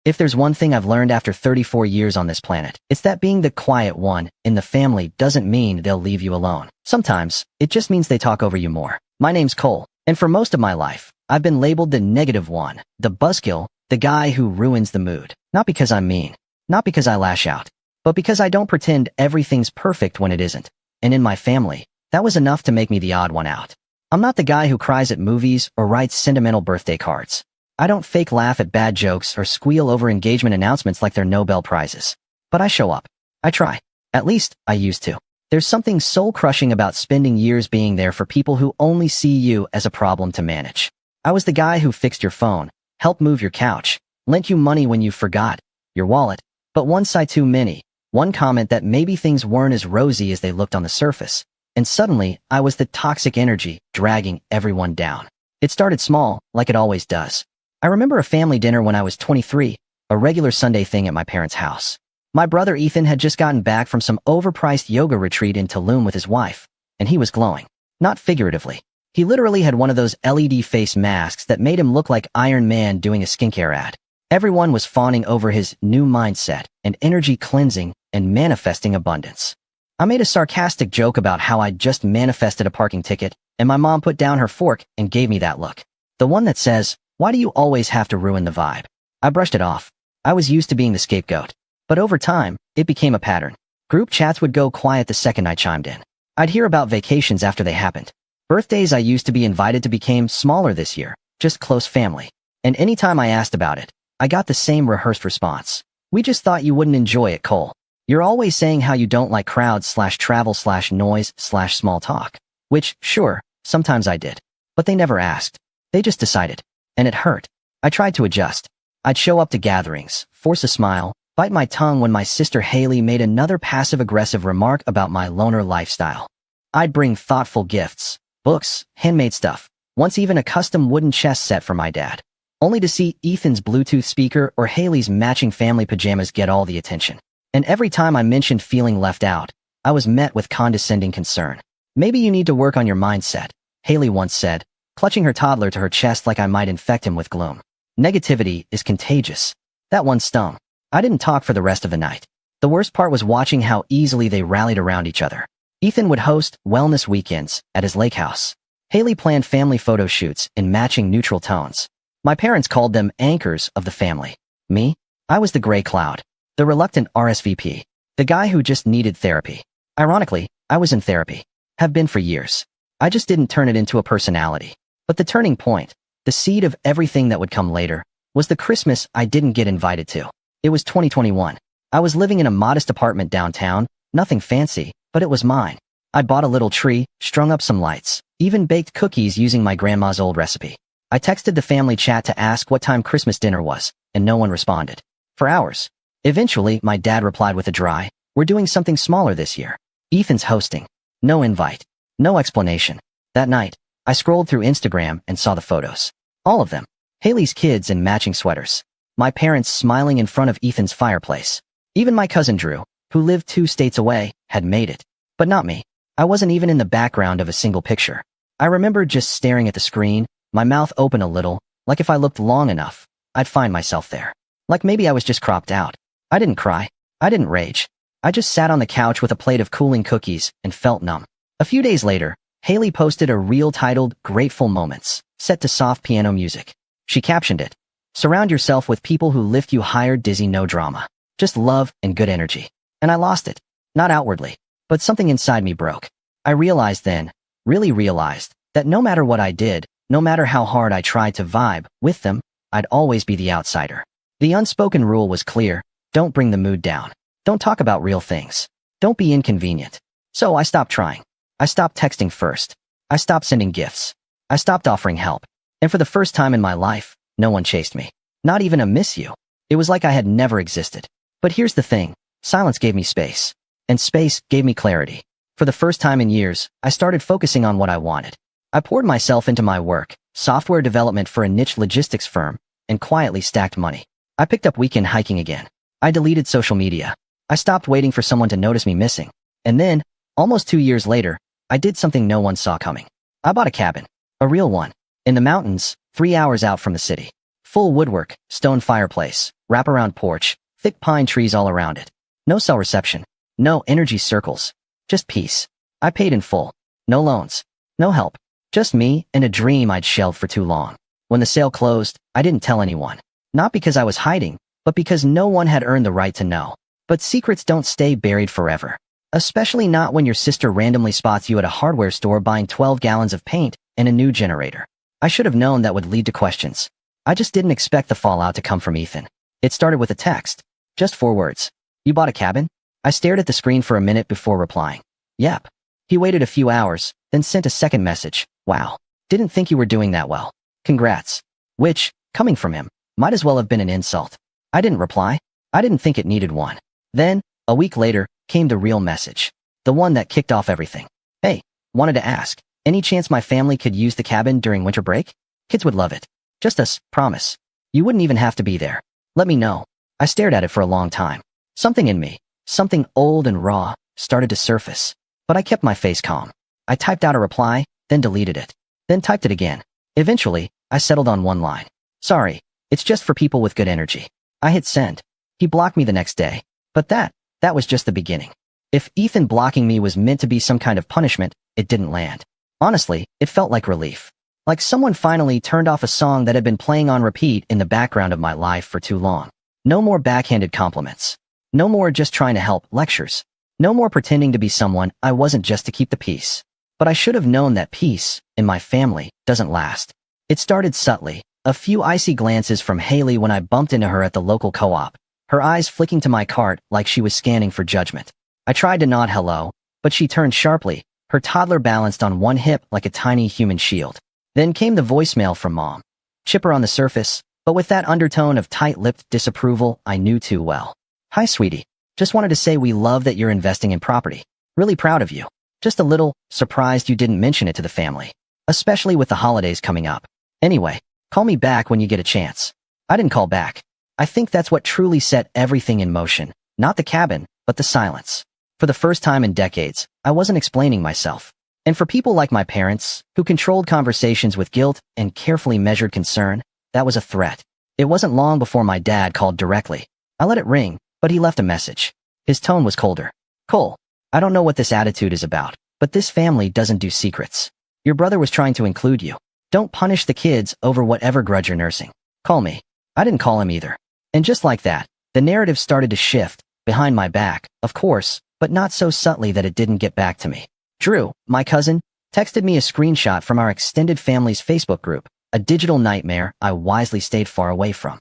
If there's one thing I've learned after 34 years on this planet, it's that being the quiet one in the family doesn't mean they'll leave you alone. Sometimes, it just means they talk over you more. My name's Cole, and for most of my life, I've been labeled the negative one, the buzzkill, the guy who ruins the mood. Not because I'm mean, not because I lash out, but because I don't pretend everything's perfect when it isn't. And in my family, that was enough to make me the odd one out. I'm not the guy who cries at movies or writes sentimental birthday cards. I don't fake laugh at bad jokes or squeal over engagement announcements like they're Nobel Prizes. But I show up. I try. At least, I used to. There's something soul-crushing about spending years being there for people who only see you as a problem to manage. I was the guy who fixed your phone, helped move your couch, lent you money when you forgot your wallet, but one sigh too many, one comment that maybe things weren't as rosy as they looked on the surface, and suddenly I was the toxic energy dragging everyone down. It started small, like it always does. I remember a family dinner when I was 23, a regular Sunday thing at my parents' house. My brother Ethan had just gotten back from some overpriced yoga retreat in Tulum with his wife, and he was glowing. Not figuratively. He literally had one of those LED face masks that made him look like Iron Man doing a skincare ad. Everyone was fawning over his new mindset and energy cleansing and manifesting abundance. I made a sarcastic joke about how I'd just manifested a parking ticket, and my mom put down her fork and gave me that look. The one that says, "Why do you always have to ruin the vibe?" I brushed it off. I was used to being the scapegoat. But over time, it became a pattern. Group chats would go quiet the second I chimed in. I'd hear about vacations after they happened. Birthdays I used to be invited to became smaller this year, just close family. And anytime I asked about it, I got the same rehearsed response. "We just thought you wouldn't enjoy it, Cole. You're always saying how you don't like crowds/travel/noise/small talk." Which, sure, sometimes I did. But they never asked. They just decided. And it hurt. I tried to adjust. I'd show up to gatherings, force a smile, bite my tongue when my sister Haley made another passive-aggressive remark about my loner lifestyle. I'd bring thoughtful gifts, books, handmade stuff, once even a custom wooden chess set for my dad, only to see Ethan's Bluetooth speaker or Haley's matching family pajamas get all the attention. And every time I mentioned feeling left out, I was met with condescending concern. "Maybe you need to work on your mindset," Haley once said, clutching her toddler to her chest like I might infect him with gloom. Negativity is contagious. That one stung. I didn't talk for the rest of the night. The worst part was watching how easily they rallied around each other. Ethan would host wellness weekends at his lake house. Haley planned family photo shoots in matching neutral tones. My parents called them anchors of the family. Me? I was the gray cloud. The reluctant RSVP. The guy who just needed therapy. Ironically, I was in therapy. Have been for years. I just didn't turn it into a personality. But the turning point, the seed of everything that would come later, was the Christmas I didn't get invited to. It was 2021. I was living in a modest apartment downtown, nothing fancy, but it was mine. I'd bought a little tree, strung up some lights, even baked cookies using my grandma's old recipe. I texted the family chat to ask what time Christmas dinner was, and no one responded. For hours. Eventually, my dad replied with a dry, "We're doing something smaller this year. Ethan's hosting." No invite. No explanation. That night, I scrolled through Instagram and saw the photos. All of them. Haley's kids in matching sweaters. My parents smiling in front of Ethan's fireplace. Even my cousin Drew, who lived 2 states away, had made it. But not me. I wasn't even in the background of a single picture. I remember just staring at the screen, my mouth open a little, like if I looked long enough, I'd find myself there. Like maybe I was just cropped out. I didn't cry. I didn't rage. I just sat on the couch with a plate of cooling cookies and felt numb. A few days later, Haley posted a reel titled Grateful Moments, set to soft piano music. She captioned it, "Surround yourself with people who lift you higher, dizzy, no drama. Just love and good energy." And I lost it. Not outwardly, but something inside me broke. I realized then, really realized, that no matter what I did, no matter how hard I tried to vibe with them, I'd always be the outsider. The unspoken rule was clear: don't bring the mood down. Don't talk about real things. Don't be inconvenient. So I stopped trying. I stopped texting first. I stopped sending gifts. I stopped offering help. And for the first time in my life, no one chased me. Not even a miss you. It was like I had never existed. But here's the thing. Silence gave me space. And space gave me clarity. For the first time in years, I started focusing on what I wanted. I poured myself into my work, software development for a niche logistics firm, and quietly stacked money. I picked up weekend hiking again. I deleted social media. I stopped waiting for someone to notice me missing. And then, almost 2 years later, I did something no one saw coming. I bought a cabin. A real one. In the mountains, 3 hours out from the city. Full woodwork, stone fireplace, wraparound porch, thick pine trees all around it. No cell reception. No energy circles. Just peace. I paid in full. No loans. No help. Just me and a dream I'd shelved for too long. When the sale closed, I didn't tell anyone. Not because I was hiding, but because no one had earned the right to know. But secrets don't stay buried forever. Especially not when your sister randomly spots you at a hardware store buying 12 gallons of paint and a new generator. I should have known that would lead to questions. I just didn't expect the fallout to come from Ethan. It started with a text. Just 4 words. You bought a cabin? I stared at the screen for a minute before replying. Yep. He waited a few hours, then sent a second message. Wow. Didn't think you were doing that well. Congrats. Which, coming from him, might as well have been an insult. I didn't reply. I didn't think it needed one. Then, a week later, came the real message. The one that kicked off everything. Hey, wanted to ask, any chance my family could use the cabin during winter break? Kids would love it. Just us, promise. You wouldn't even have to be there. Let me know. I stared at it for a long time. Something in me, something old and raw, started to surface. But I kept my face calm. I typed out a reply, then deleted it. Then typed it again. Eventually, I settled on one line. Sorry, it's just for people with good energy. I hit send. He blocked me the next day. But that was just the beginning. If Ethan blocking me was meant to be some kind of punishment, it didn't land. Honestly, it felt like relief. Like someone finally turned off a song that had been playing on repeat in the background of my life for too long. No more backhanded compliments. No more just trying to help lectures. No more pretending to be someone I wasn't just to keep the peace. But I should have known that peace, in my family, doesn't last. It started subtly. A few icy glances from Haley when I bumped into her at the local co-op. Her eyes flicking to my cart like she was scanning for judgment. I tried to nod hello, but she turned sharply, her toddler balanced on one hip like a tiny human shield. Then came the voicemail from Mom. Chipper on the surface, but with that undertone of tight-lipped disapproval I knew too well. Hi, sweetie. Just wanted to say we love that you're investing in property. Really proud of you. Just a little surprised you didn't mention it to the family. Especially with the holidays coming up. Anyway, call me back when you get a chance. I didn't call back. I think that's what truly set everything in motion. Not the cabin, but the silence. For the first time in decades, I wasn't explaining myself. And for people like my parents, who controlled conversations with guilt and carefully measured concern, that was a threat. It wasn't long before my dad called directly. I let it ring, but he left a message. His tone was colder. Cole, I don't know what this attitude is about, but this family doesn't do secrets. Your brother was trying to include you. Don't punish the kids over whatever grudge you're nursing. Call me. I didn't call him either. And just like that, the narrative started to shift, behind my back, of course, but not so subtly that it didn't get back to me. Drew, my cousin, texted me a screenshot from our extended family's Facebook group, a digital nightmare I wisely stayed far away from.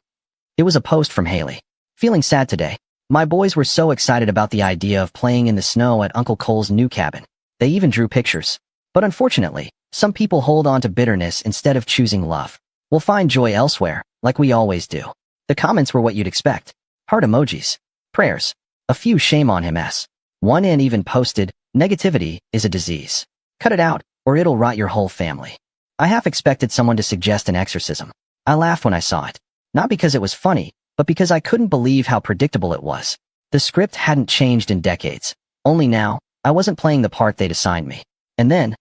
It was a post from Haley. Feeling sad today. My boys were so excited about the idea of playing in the snow at Uncle Cole's new cabin. They even drew pictures. But unfortunately, some people hold on to bitterness instead of choosing love. We'll find joy elsewhere, like we always do. The comments were what you'd expect. Heart emojis. Prayers. A few shame on him s. One and even posted, negativity is a disease. Cut it out, or it'll rot your whole family. I half expected someone to suggest an exorcism. I laughed when I saw it. Not because it was funny, but because I couldn't believe how predictable it was. The script hadn't changed in decades. Only now, I wasn't playing the part they'd assigned me. And then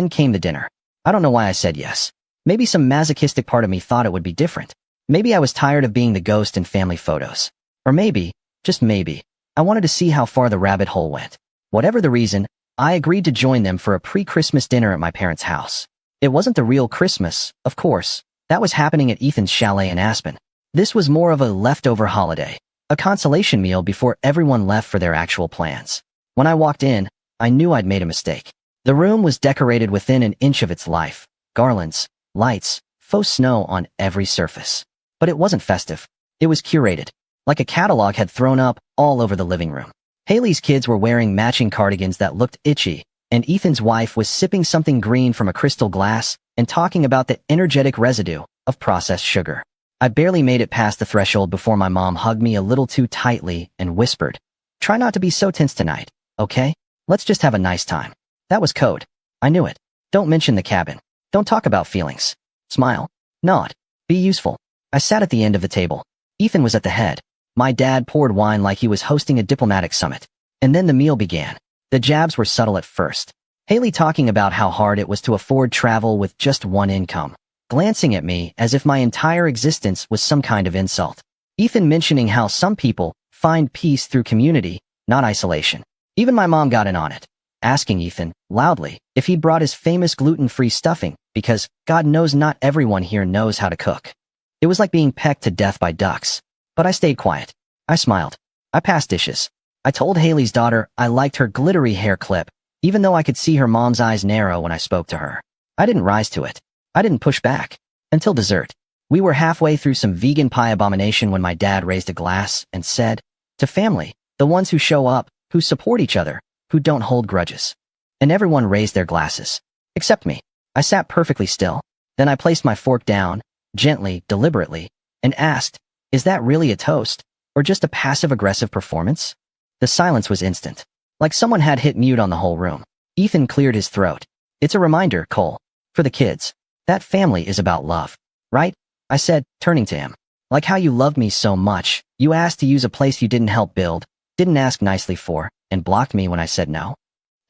came the dinner. I don't know why I said yes. Maybe some masochistic part of me thought it would be different. Maybe I was tired of being the ghost in family photos. Or maybe, just maybe, I wanted to see how far the rabbit hole went. Whatever the reason, I agreed to join them for a pre-Christmas dinner at my parents' house. It wasn't the real Christmas, of course. That was happening at Ethan's chalet in Aspen. This was more of a leftover holiday, a consolation meal before everyone left for their actual plans. When I walked in, I knew I'd made a mistake. The room was decorated within an inch of its life. Garlands, lights, faux snow on every surface. But it wasn't festive. It was curated, like a catalog had thrown up all over the living room. Haley's kids were wearing matching cardigans that looked itchy, and Ethan's wife was sipping something green from a crystal glass and talking about the energetic residue of processed sugar. I barely made it past the threshold before my mom hugged me a little too tightly and whispered, "Try not to be so tense tonight, okay? Let's just have a nice time." That was code. I knew it. Don't mention the cabin. Don't talk about feelings. Smile. Nod. Be useful. I sat at the end of the table. Ethan was at the head. My dad poured wine like he was hosting a diplomatic summit. And then the meal began. The jabs were subtle at first. Haley talking about how hard it was to afford travel with just one income, glancing at me as if my entire existence was some kind of insult. Ethan mentioning how some people find peace through community, not isolation. Even my mom got in on it, asking Ethan, loudly, if he'd brought his famous gluten-free stuffing, because God knows not everyone here knows how to cook. It was like being pecked to death by ducks. But I stayed quiet. I smiled. I passed dishes. I told Haley's daughter I liked her glittery hair clip, even though I could see her mom's eyes narrow when I spoke to her. I didn't rise to it. I didn't push back. Until dessert. We were halfway through some vegan pie abomination when my dad raised a glass and said, "To family, the ones who show up, who support each other, who don't hold grudges." And everyone raised their glasses. Except me. I sat perfectly still. Then I placed my fork down, gently, deliberately, and asked, "Is that really a toast, or just a passive-aggressive performance?" The silence was instant. Like someone had hit mute on the whole room. Ethan cleared his throat. "It's a reminder, Cole. For the kids. That family is about love. Right?" I said, turning to him. "Like how you loved me so much, you asked to use a place you didn't help build, didn't ask nicely for, and blocked me when I said no?"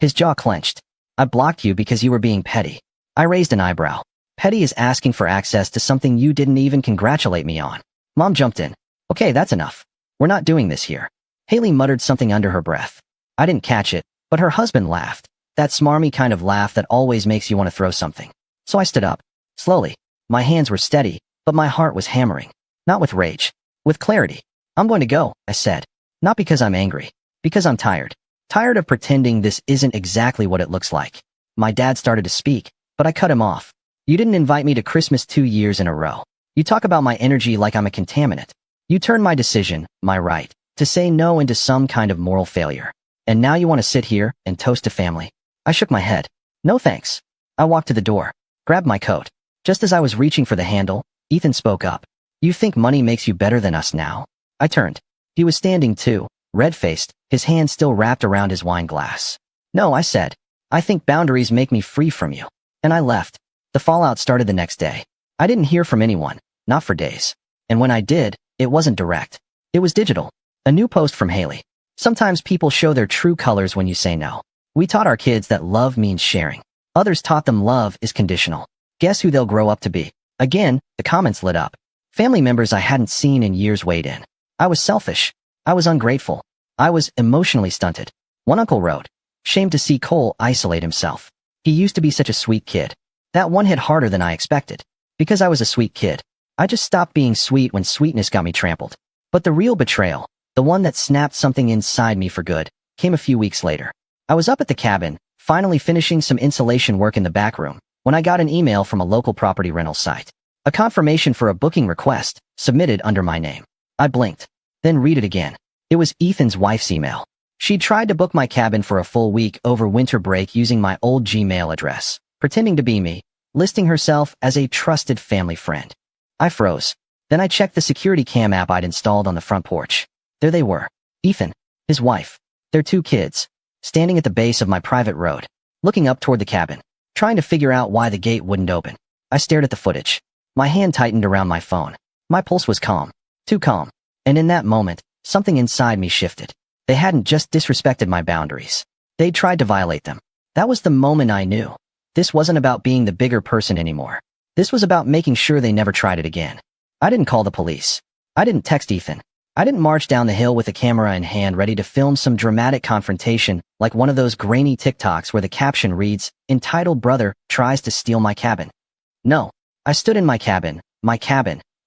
His jaw clenched. "I blocked you because you were being petty." I raised an eyebrow. "Petty is asking for access to something you didn't even congratulate me on." Mom jumped in. "Okay, that's enough. We're not doing this here." Haley muttered something under her breath. I didn't catch it, but her husband laughed. That smarmy kind of laugh that always makes you want to throw something. So I stood up. Slowly. My hands were steady, but my heart was hammering. Not with rage. With clarity. "I'm going to go," I said. Not because I'm angry. Because I'm tired. Tired of pretending this isn't exactly what it looks like. My dad started to speak, but I cut him off. "You didn't invite me to Christmas 2 years in a row. You talk about my energy like I'm a contaminant. You turned my decision, my right, to say no into some kind of moral failure. And now you want to sit here and toast to family?" I shook my head. "No thanks." I walked to the door, grabbed my coat. Just as I was reaching for the handle, Ethan spoke up. "You think money makes you better than us now?" I turned. He was standing too, red-faced, his hand still wrapped around his wine glass. "No," I said. "I think boundaries make me free from you." And I left. The fallout started the next day. I didn't hear from anyone, not for days. And when I did, it wasn't direct. It was digital. A new post from Haley. "Sometimes people show their true colors when you say no. We taught our kids that love means sharing. Others taught them love is conditional. Guess who they'll grow up to be?" Again, the comments lit up. Family members I hadn't seen in years weighed in. I was selfish. I was ungrateful. I was emotionally stunted. One uncle wrote, "Shame to see Cole isolate himself. He used to be such a sweet kid." That one hit harder than I expected. Because I was a sweet kid. I just stopped being sweet when sweetness got me trampled. But the real betrayal, the one that snapped something inside me for good, came a few weeks later. I was up at the cabin, finally finishing some insulation work in the back room, when I got an email from a local property rental site. A confirmation for a booking request, submitted under my name. I blinked. Then read it again. It was Ethan's wife's email. She'd tried to book my cabin for a full week over winter break using my old Gmail address, pretending to be me, listing herself as a trusted family friend. I froze. Then I checked the security cam app I'd installed on the front porch. There they were. Ethan, his wife, their 2 kids, standing at the base of my private road, looking up toward the cabin, trying to figure out why the gate wouldn't open. I stared at the footage. My hand tightened around my phone. My pulse was calm. Too calm. And in that moment, something inside me shifted. They hadn't just disrespected my boundaries. They'd tried to violate them. That was the moment I knew. This wasn't about being the bigger person anymore. This was about making sure they never tried it again. I didn't call the police. I didn't text Ethan. I didn't march down the hill with a camera in hand ready to film some dramatic confrontation like one of those grainy TikToks where the caption reads, "Entitled brother tries to steal my cabin." No. I stood in my cabin,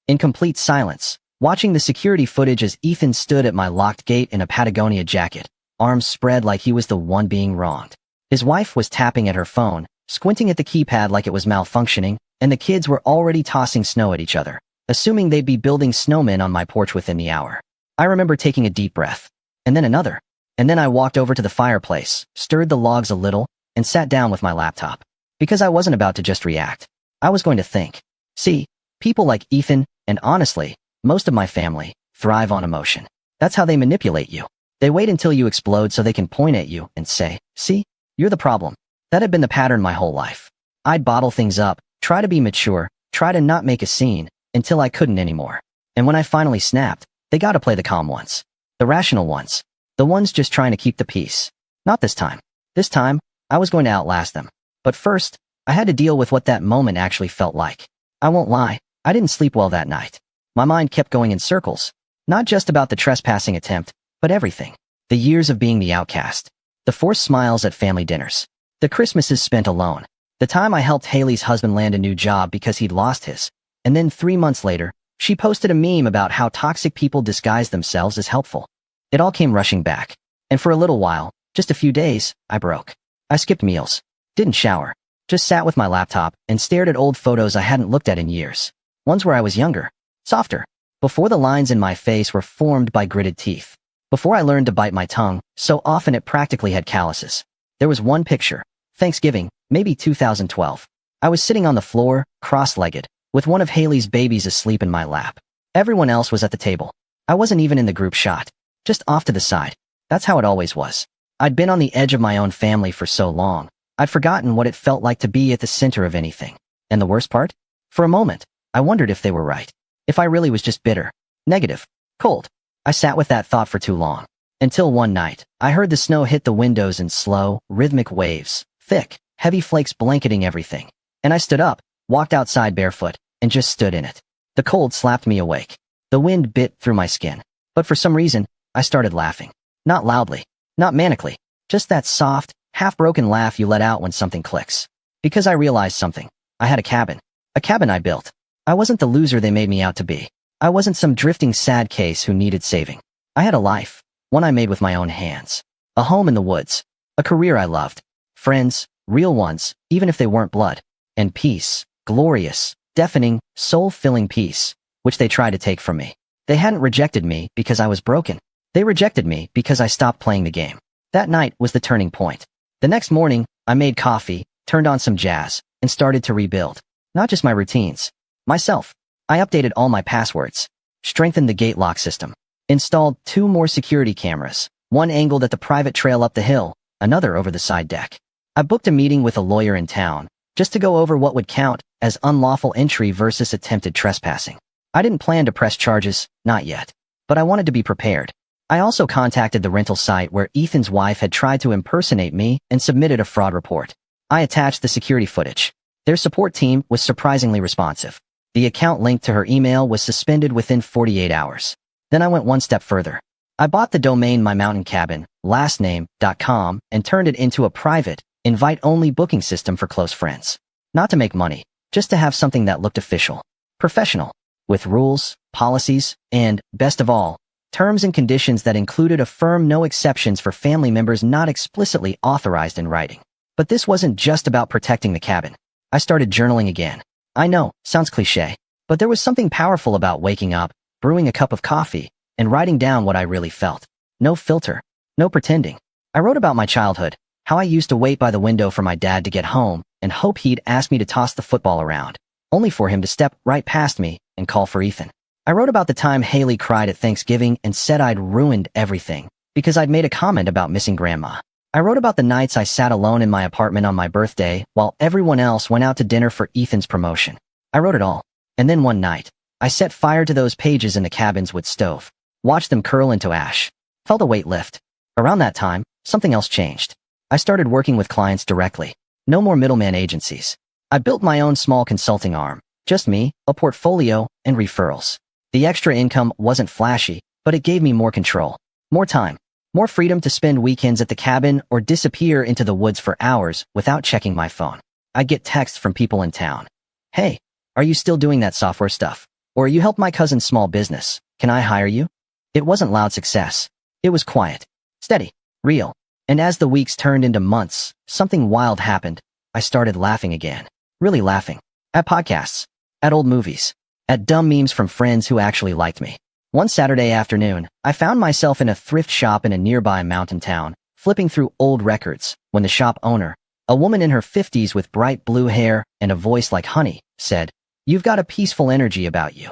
in complete silence, watching the security footage as Ethan stood at my locked gate in a Patagonia jacket, arms spread like he was the one being wronged. His wife was tapping at her phone, squinting at the keypad like it was malfunctioning, and the kids were already tossing snow at each other, assuming they'd be building snowmen on my porch within the hour. I remember taking a deep breath. And then another. And then I walked over to the fireplace, stirred the logs a little, and sat down with my laptop. Because I wasn't about to just react. I was going to think. See, people like Ethan, and honestly, most of my family, thrive on emotion. That's how they manipulate you. They wait until you explode so they can point at you and say, "See, you're the problem." That had been the pattern my whole life. I'd bottle things up, try to be mature, try to not make a scene, until I couldn't anymore. And when I finally snapped, they got to play the calm ones. The rational ones. The ones just trying to keep the peace. Not this time. This time, I was going to outlast them. But first, I had to deal with what that moment actually felt like. I won't lie, I didn't sleep well that night. My mind kept going in circles. Not just about the trespassing attempt, but everything. The years of being the outcast. The forced smiles at family dinners. The Christmases spent alone. The time I helped Haley's husband land a new job because he'd lost his. And then 3 months later, she posted a meme about how toxic people disguise themselves as helpful. It all came rushing back. And for a little while, just a few days, I broke. I skipped meals. Didn't shower. Just sat with my laptop and stared at old photos I hadn't looked at in years. Ones where I was younger. Softer. Before the lines in my face were formed by gritted teeth. Before I learned to bite my tongue, so often it practically had calluses. There was one picture. Thanksgiving, maybe 2012. I was sitting on the floor, cross-legged, with one of Haley's babies asleep in my lap. Everyone else was at the table. I wasn't even in the group shot. Just off to the side. That's how it always was. I'd been on the edge of my own family for so long, I'd forgotten what it felt like to be at the center of anything. And the worst part? For a moment, I wondered if they were right. If I really was just bitter, negative, cold. I sat with that thought for too long. Until one night, I heard the snow hit the windows in slow, rhythmic waves, thick, heavy flakes blanketing everything. And I stood up, walked outside barefoot, and just stood in it. The cold slapped me awake. The wind bit through my skin. But for some reason, I started laughing. Not loudly. Not manically. Just that soft, half-broken laugh you let out when something clicks. Because I realized something. I had a cabin. A cabin I built. I wasn't the loser they made me out to be. I wasn't some drifting sad case who needed saving. I had a life. One I made with my own hands. A home in the woods. A career I loved. Friends, real ones, even if they weren't blood. And peace. Glorious, deafening, soul-filling peace, which they tried to take from me. They hadn't rejected me because I was broken. They rejected me because I stopped playing the game. That night was the turning point. The next morning, I made coffee, turned on some jazz, and started to rebuild. Not just my routines. Myself. I updated all my passwords. Strengthened the gate lock system. Installed 2 more security cameras. One angled at the private trail up the hill, another over the side deck. I booked a meeting with a lawyer in town, just to go over what would count as unlawful entry versus attempted trespassing. I didn't plan to press charges, not yet. But I wanted to be prepared. I also contacted the rental site where Ethan's wife had tried to impersonate me and submitted a fraud report. I attached the security footage. Their support team was surprisingly responsive. The account linked to her email was suspended within 48 hours. Then I went one step further. I bought the domain mymountainCabin.com and turned it into a private, invite-only booking system for close friends. Not to make money, just to have something that looked official, professional, with rules, policies, and, best of all, terms and conditions that included a firm no exceptions for family members not explicitly authorized in writing. But this wasn't just about protecting the cabin. I started journaling again. I know, sounds cliche, but there was something powerful about waking up, brewing a cup of coffee, and writing down what I really felt. No filter. No pretending. I wrote about my childhood, how I used to wait by the window for my dad to get home and hope he'd ask me to toss the football around, only for him to step right past me and call for Ethan. I wrote about the time Haley cried at Thanksgiving and said I'd ruined everything because I'd made a comment about missing grandma. I wrote about the nights I sat alone in my apartment on my birthday while everyone else went out to dinner for Ethan's promotion. I wrote it all. And then one night, I set fire to those pages in the cabin's wood stove. Watched them curl into ash. Felt a weight lift. Around that time, something else changed. I started working with clients directly. No more middleman agencies. I built my own small consulting arm. Just me, a portfolio, and referrals. The extra income wasn't flashy, but it gave me more control. More time. More freedom to spend weekends at the cabin or disappear into the woods for hours without checking my phone. I'd get texts from people in town. Hey, are you still doing that software stuff? Or you helped my cousin's small business. Can I hire you? It wasn't loud success. It was quiet. Steady. Real. And as the weeks turned into months, something wild happened. I started laughing again. Really laughing. At podcasts. At old movies. At dumb memes from friends who actually liked me. One Saturday afternoon, I found myself in a thrift shop in a nearby mountain town, flipping through old records, when the shop owner, a woman in her 50s with bright blue hair and a voice like honey, said, "You've got a peaceful energy about you."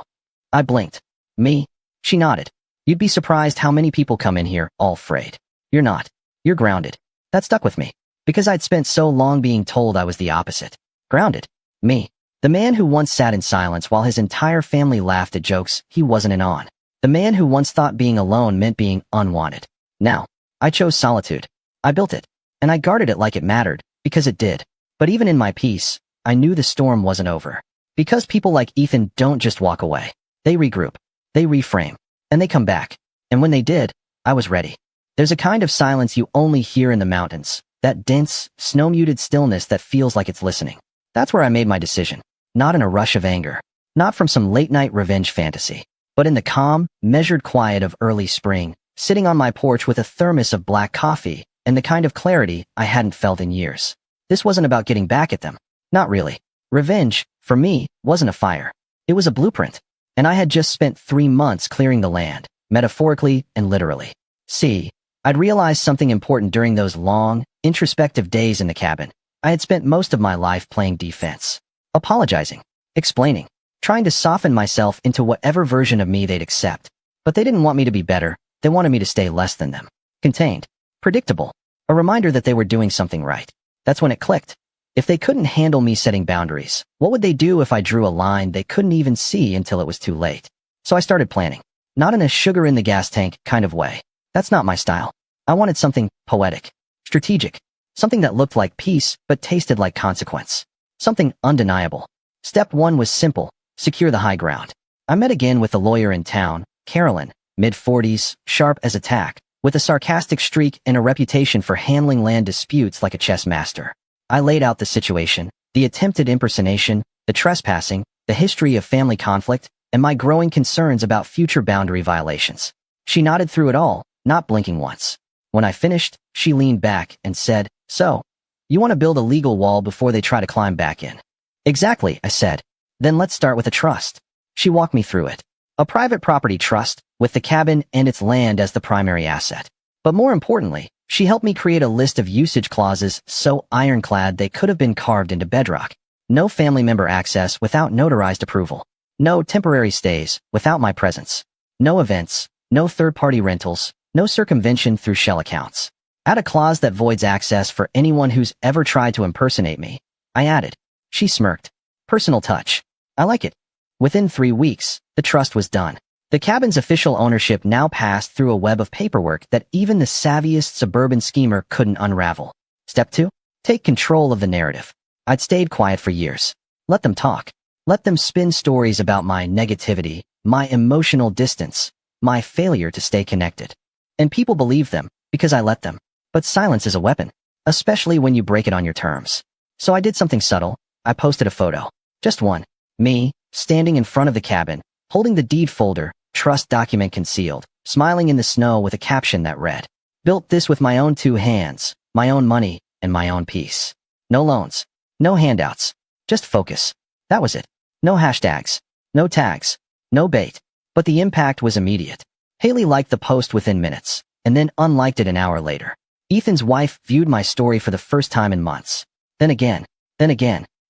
I blinked. Me? She nodded. "You'd be surprised how many people come in here, all frayed. You're not. You're grounded." That stuck with me, because I'd spent so long being told I was the opposite. Grounded. Me. The man who once sat in silence while his entire family laughed at jokes he wasn't in on. The man who once thought being alone meant being unwanted. Now, I chose solitude. I built it. And I guarded it like it mattered, because it did. But even in my peace, I knew the storm wasn't over. Because people like Ethan don't just walk away. They regroup. They reframe. And they come back. And when they did, I was ready. There's a kind of silence you only hear in the mountains, that dense, snow-muted stillness that feels like it's listening. That's where I made my decision. Not in a rush of anger. Not from some late-night revenge fantasy. But in the calm, measured quiet of early spring, sitting on my porch with a thermos of black coffee, and the kind of clarity I hadn't felt in years. This wasn't about getting back at them. Not really. Revenge, for me, wasn't a fire. It was a blueprint. And I had just spent 3 months clearing the land, metaphorically and literally. See, I'd realized something important during those long, introspective days in the cabin. I had spent most of my life playing defense. Apologizing. Explaining. Trying to soften myself into whatever version of me they'd accept. But they didn't want me to be better. They wanted me to stay less than them. Contained. Predictable. A reminder that they were doing something right. That's when it clicked. If they couldn't handle me setting boundaries, what would they do if I drew a line they couldn't even see until it was too late? So I started planning. Not in a sugar in the gas tank kind of way. That's not my style. I wanted something poetic. Strategic. Something that looked like peace, but tasted like consequence. Something undeniable. Step 1 was simple. Secure the high ground. I met again with the lawyer in town, Carolyn, mid-40s, sharp as a tack, with a sarcastic streak and a reputation for handling land disputes like a chess master. I laid out the situation, the attempted impersonation, the trespassing, the history of family conflict, and my growing concerns about future boundary violations. She nodded through it all, not blinking once. When I finished, she leaned back and said, "So, you want to build a legal wall before they try to climb back in?" "Exactly," I said. "Then let's start with a trust." She walked me through it. A private property trust, with the cabin and its land as the primary asset. But more importantly, she helped me create a list of usage clauses so ironclad they could have been carved into bedrock. No family member access without notarized approval. No temporary stays without my presence. No events, no third-party rentals, no circumvention through shell accounts. Add a clause that voids access for anyone who's ever tried to impersonate me. I added. She smirked. Personal touch. I like it. Within 3 weeks, the trust was done. The cabin's official ownership now passed through a web of paperwork that even the savviest suburban schemer couldn't unravel. Step 2. Take control of the narrative. I'd stayed quiet for years. Let them talk. Let them spin stories about my negativity, my emotional distance, my failure to stay connected. And people believed them, because I let them. But silence is a weapon, especially when you break it on your terms. So I did something subtle. I posted a photo. Just one. Me, standing in front of the cabin, holding the deed folder, trust document concealed, smiling in the snow with a caption that read, "Built this with my own 2 hands, my own money, and my own peace." No loans. No handouts. Just focus. That was it. No hashtags. No tags. No bait. But the impact was immediate. Haley liked the post within minutes, and then unliked it an hour later. Ethan's wife viewed my story for the first time in months. Then again.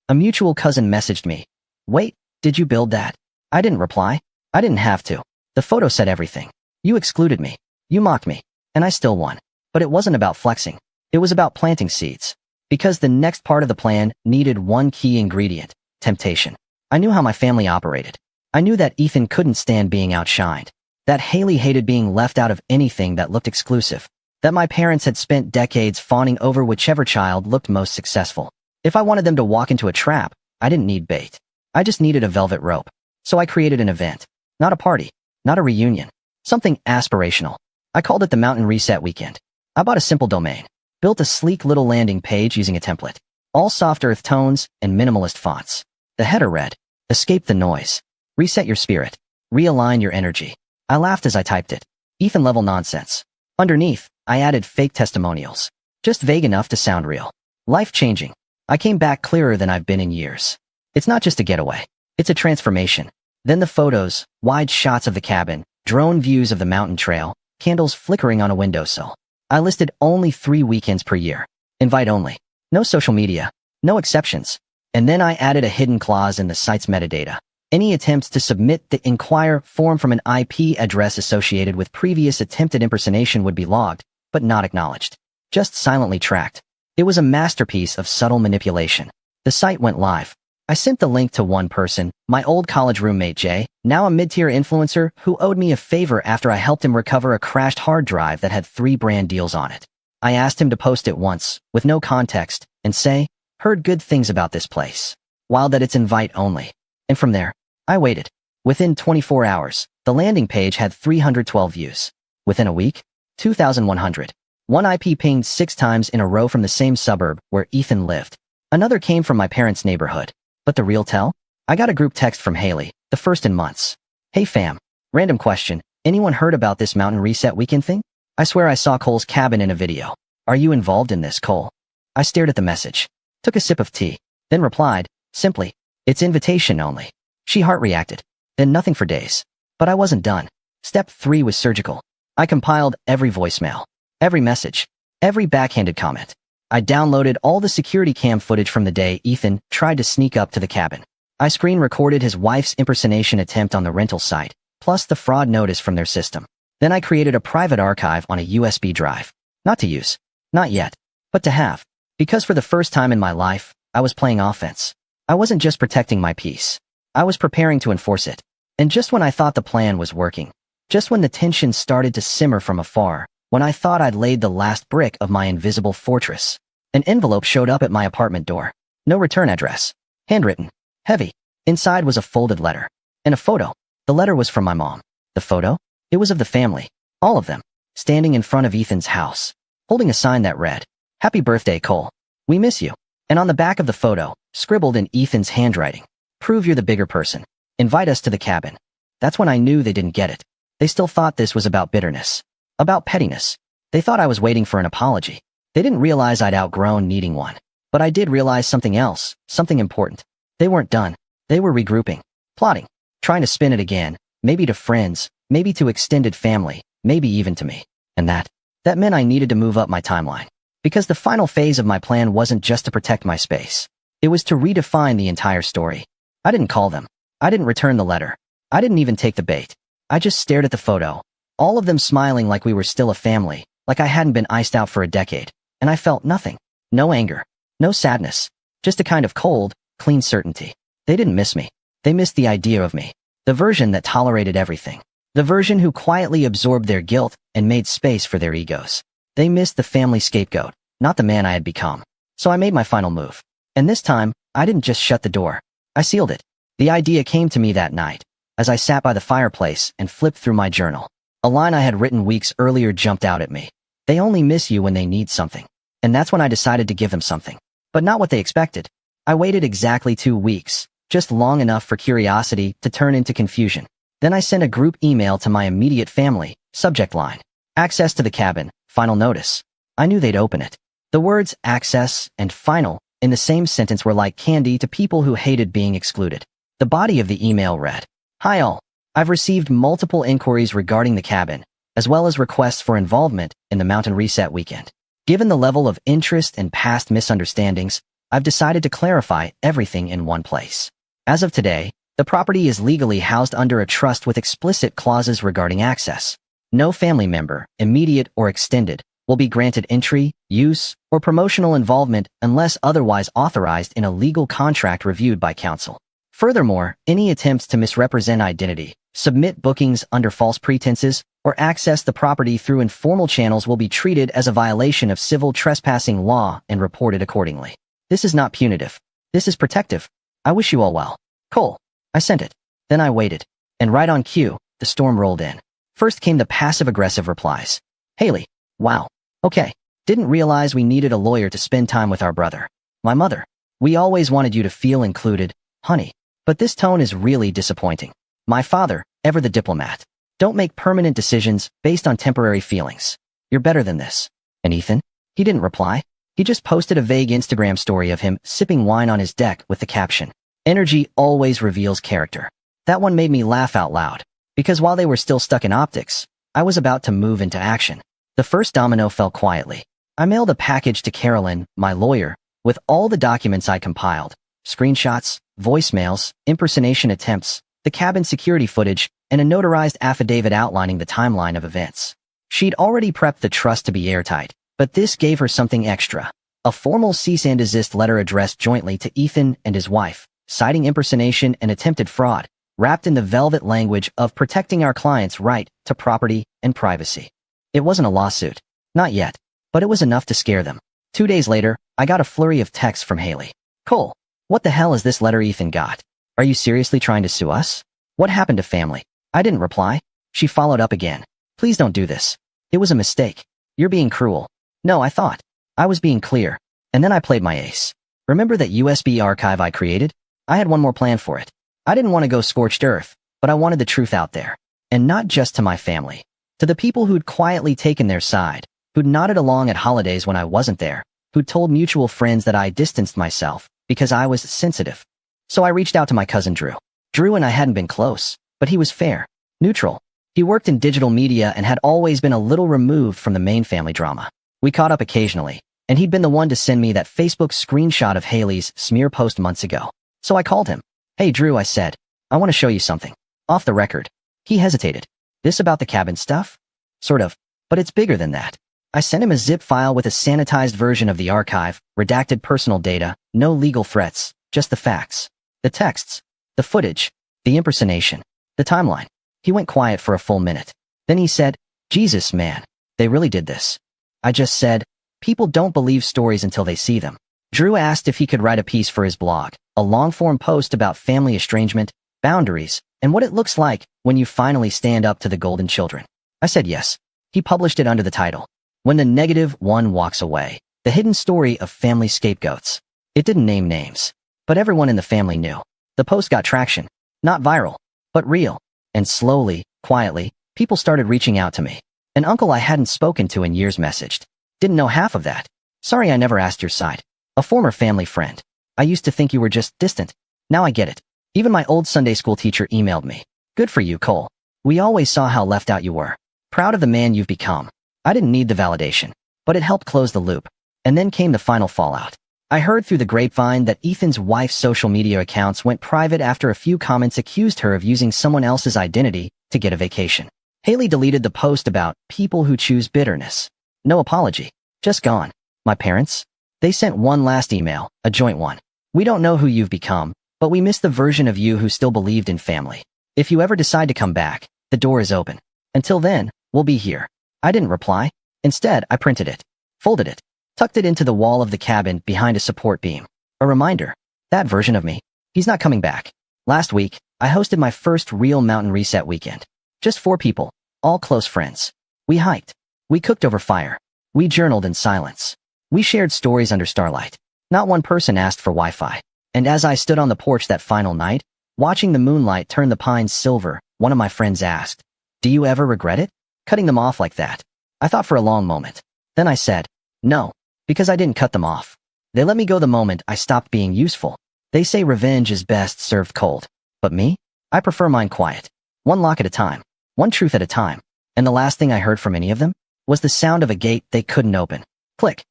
A mutual cousin messaged me. "Wait, did you build that?" I didn't reply. I didn't have to. The photo said everything. You excluded me. You mocked me. And I still won. But it wasn't about flexing. It was about planting seeds. Because the next part of the plan needed one key ingredient: temptation. I knew how my family operated. I knew that Ethan couldn't stand being outshined. That Haley hated being left out of anything that looked exclusive. That my parents had spent decades fawning over whichever child looked most successful. If I wanted them to walk into a trap, I didn't need bait. I just needed a velvet rope. So I created an event. Not a party. Not a reunion. Something aspirational. I called it the Mountain Reset Weekend. I bought a simple domain. Built a sleek little landing page using a template. All soft earth tones and minimalist fonts. The header read, "Escape the noise. Reset your spirit. Realign your energy." I laughed as I typed it. Ethan-level nonsense. Underneath, I added fake testimonials. Just vague enough to sound real. Life-changing. I came back clearer than I've been in years. It's not just a getaway. It's a transformation. Then the photos, wide shots of the cabin, drone views of the mountain trail, candles flickering on a windowsill. I listed only 3 weekends per year. Invite only. No social media. No exceptions. And then I added a hidden clause in the site's metadata. Any attempts to submit the inquire form from an IP address associated with previous attempted impersonation would be logged, but not acknowledged. Just silently tracked. It was a masterpiece of subtle manipulation. The site went live. I sent the link to one person, my old college roommate Jay, now a mid-tier influencer who owed me a favor after I helped him recover a crashed hard drive that had 3 brand deals on it. I asked him to post it once, with no context, and say, "Heard good things about this place. While that it's invite only." And from there, I waited. Within 24 hours, The landing page had 312 views. Within a week, 2,100. One IP pinged 6 times in a row from the same suburb where Ethan lived. Another came from my parents' neighborhood. But the real tell? I got a group text from Haley, the first in months. Hey fam. Random question. Anyone heard about this mountain reset weekend thing? I swear I saw Cole's cabin in a video. Are you involved in this, Cole? I stared at the message, took a sip of tea, then replied, simply, it's invitation only. She heart reacted. Then nothing for days. But I wasn't done. Step 3 was surgical. I compiled every voicemail, every message, every backhanded comment. I downloaded all the security cam footage from the day Ethan tried to sneak up to the cabin. I screen recorded his wife's impersonation attempt on the rental site, plus the fraud notice from their system. Then I created a private archive on a USB drive. Not to use. Not yet. But to have. Because for the first time in my life, I was playing offense. I wasn't just protecting my peace. I was preparing to enforce it. And just when I thought the plan was working, just when the tension started to simmer from afar, when I thought I'd laid the last brick of my invisible fortress, an envelope showed up at my apartment door. No return address. Handwritten. Heavy. Inside was a folded letter. And a photo. The letter was from my mom. The photo? It was of the family. All of them. Standing in front of Ethan's house. Holding a sign that read, Happy birthday, Cole. We miss you. And on the back of the photo, scribbled in Ethan's handwriting, prove you're the bigger person. Invite us to the cabin. That's when I knew they didn't get it. They still thought this was about bitterness. About pettiness. They thought I was waiting for an apology. They didn't realize I'd outgrown needing one. But I did realize something else, something important. They weren't done. They were regrouping. Plotting. Trying to spin it again. Maybe to friends. Maybe to extended family. Maybe even to me. And that meant I needed to move up my timeline. Because the final phase of my plan wasn't just to protect my space. It was to redefine the entire story. I didn't call them. I didn't return the letter. I didn't even take the bait. I just stared at the photo. All of them smiling like we were still a family, like I hadn't been iced out for a decade. And I felt nothing. No anger. No sadness. Just a kind of cold, clean certainty. They didn't miss me. They missed the idea of me. The version that tolerated everything. The version who quietly absorbed their guilt and made space for their egos. They missed the family scapegoat, not the man I had become. So I made my final move. And this time, I didn't just shut the door. I sealed it. The idea came to me that night, as I sat by the fireplace and flipped through my journal. A line I had written weeks earlier jumped out at me. They only miss you when they need something. And that's when I decided to give them something. But not what they expected. I waited exactly 2 weeks, just long enough for curiosity to turn into confusion. Then I sent a group email to my immediate family, subject line, access to the cabin, final notice. I knew they'd open it. The words access and final in the same sentence were like candy to people who hated being excluded. The body of the email read, Hi all. I've received multiple inquiries regarding the cabin, as well as requests for involvement in the mountain reset weekend. Given the level of interest and past misunderstandings, I've decided to clarify everything in one place. As of today, the property is legally housed under a trust with explicit clauses regarding access. No family member, immediate or extended, will be granted entry, use, or promotional involvement unless otherwise authorized in a legal contract reviewed by counsel. Furthermore, any attempts to misrepresent identity, submit bookings under false pretenses, or access the property through informal channels will be treated as a violation of civil trespassing law and reported accordingly. This is not punitive. This is protective. I wish you all well. Cole. I sent it. Then I waited. And right on cue, the storm rolled in. First came the passive-aggressive replies. Haley. Wow. Okay. Didn't realize we needed a lawyer to spend time with our brother. My mother. We always wanted you to feel included, honey. But this tone is really disappointing. My father, ever the diplomat. Don't make permanent decisions based on temporary feelings. You're better than this. And Ethan? He didn't reply. He just posted a vague Instagram story of him sipping wine on his deck with the caption, Energy always reveals character. That one made me laugh out loud. Because while they were still stuck in optics, I was about to move into action. The first domino fell quietly. I mailed a package to Carolyn, my lawyer, with all the documents I compiled. Screenshots, voicemails, impersonation attempts, the cabin security footage, and a notarized affidavit outlining the timeline of events. She'd already prepped the trust to be airtight, but this gave her something extra. A formal cease and desist letter addressed jointly to Ethan and his wife, citing impersonation and attempted fraud, wrapped in the velvet language of protecting our client's right to property and privacy. It wasn't a lawsuit. Not yet. But it was enough to scare them. 2 days later, I got a flurry of texts from Haley. Cole, what the hell is this letter Ethan got? Are you seriously trying to sue us? What happened to family? I didn't reply. She followed up again. Please don't do this. It was a mistake. You're being cruel. No, I thought. I was being clear. And then I played my ace. Remember that USB archive I created? I had one more plan for it. I didn't want to go scorched earth, but I wanted the truth out there. And not just to my family. To the people who'd quietly taken their side, who'd nodded along at holidays when I wasn't there, who'd told mutual friends that I distanced myself because I was sensitive. So I reached out to my cousin Drew. Drew and I hadn't been close, but he was fair, neutral. He worked in digital media and had always been a little removed from the main family drama. We caught up occasionally, and he'd been the one to send me that Facebook screenshot of Haley's smear post months ago. So I called him. Hey Drew, I said, I want to show you something. Off the record. He hesitated. This about the cabin stuff? Sort of, but it's bigger than that. I sent him a zip file with a sanitized version of the archive, redacted personal data, no legal threats, just the facts. The texts, the footage, the impersonation, the timeline. He went quiet for a full minute. Then he said, Jesus, man, they really did this. I just said, people don't believe stories until they see them. Drew asked if he could write a piece for his blog, a long-form post about family estrangement, boundaries, and what it looks like when you finally stand up to the golden children. I said yes. He published it under the title, When the Negative One Walks Away, The Hidden Story of Family Scapegoats. It didn't name names, but everyone in the family knew. The post got traction, not viral, but real. And slowly, quietly, people started reaching out to me. An uncle I hadn't spoken to in years messaged. Didn't know half of that. Sorry I never asked your side. A former family friend. I used to think you were just distant. Now I get it. Even my old Sunday school teacher emailed me. Good for you, Cole. We always saw how left out you were. Proud of the man you've become. I didn't need the validation, but it helped close the loop. And then came the final fallout. I heard through the grapevine that Ethan's wife's social media accounts went private after a few comments accused her of using someone else's identity to get a vacation. Haley deleted the post about people who choose bitterness. No apology. Just gone. My parents? They sent one last email, a joint one. We don't know who you've become, but we miss the version of you who still believed in family. If you ever decide to come back, the door is open. Until then, we'll be here. I didn't reply. Instead, I printed it, folded it, tucked it into the wall of the cabin behind a support beam. A reminder. That version of me. He's not coming back. Last week, I hosted my first real mountain reset weekend. Just 4 people, all close friends. We hiked. We cooked over fire. We journaled in silence. We shared stories under starlight. Not one person asked for Wi-Fi. And as I stood on the porch that final night, watching the moonlight turn the pines silver, one of my friends asked, "Do you ever regret it? Cutting them off like that?" I thought for a long moment. Then I said, no, because I didn't cut them off. They let me go the moment I stopped being useful. They say revenge is best served cold. But me? I prefer mine quiet. One lock at a time. One truth at a time. And the last thing I heard from any of them was the sound of a gate they couldn't open. Click.